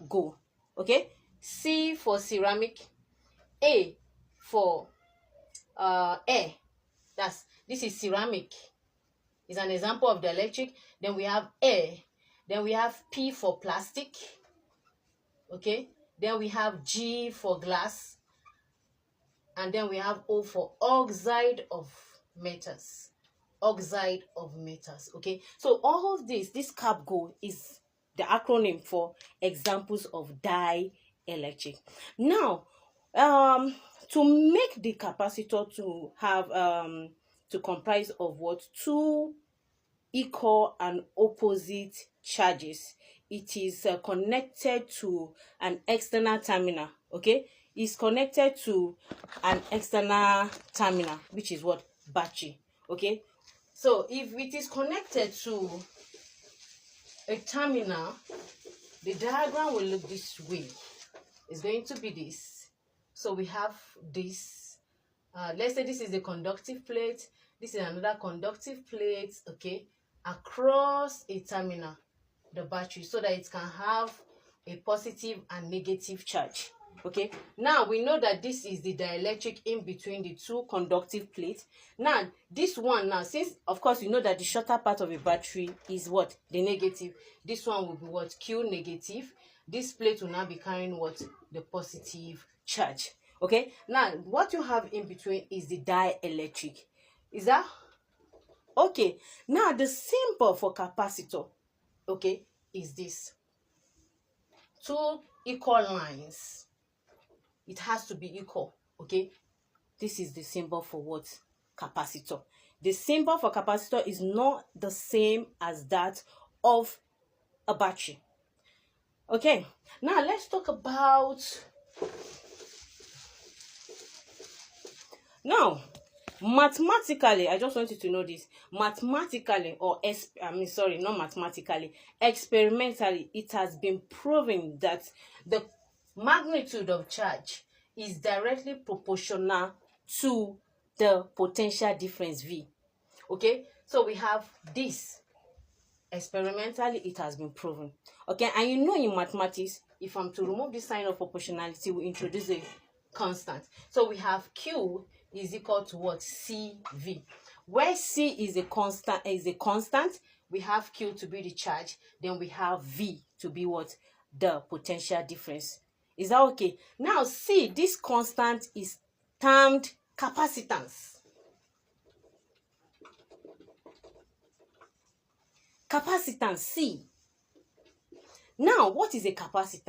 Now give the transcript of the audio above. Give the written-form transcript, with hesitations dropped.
go. Okay, C for ceramic, A for air. This is ceramic. It's an example of dielectric. Then we have air. Then we have P for plastic. Okay. Then we have G for glass. And then we have O for oxide of metals. Oxide of metals. Okay. So all of this CAPGO is the acronym for examples of dielectric. Now, to make the capacitor to have to comprise of what? Two equal and opposite charges. It is connected to an external terminal. Okay, it's connected to an external terminal, which is what? Battery. Okay, so if it is connected to a terminal, the diagram will look this way. It's going to be this. So we have this. Let's say this is the conductive plate. This is another conductive plate. Okay, across a terminal, the battery, so that it can have a positive and negative charge. Okay, now we know that this is the dielectric in between the two conductive plates. Now this one, now since of course you know that the shorter part of a battery is what? The negative. This one will be what? Q negative. This plate will now be carrying what? The positive charge. Okay, now what you have in between is the dielectric. Is that okay? Now the symbol for capacitor, okay, is this. Two equal lines. It has to be equal. Okay, this is the symbol for what? Capacitor. The symbol for capacitor is not the same as that of a battery. Okay, now let's talk about now mathematically. I just want you to know this. Mathematically, or not mathematically, experimentally, it has been proven that the magnitude of charge is directly proportional to the potential difference V. Okay, so we have this. Experimentally, it has been proven. Okay, and you know in mathematics, if I'm to remove this sign of proportionality, we introduce a constant. So we have Q is equal to what? CV. Where C is a constant, we have Q to be the charge, then we have V to be what? The potential difference. Is that okay? Now C, this constant is termed capacitance. Capacitance C. Now, what is a capacitor?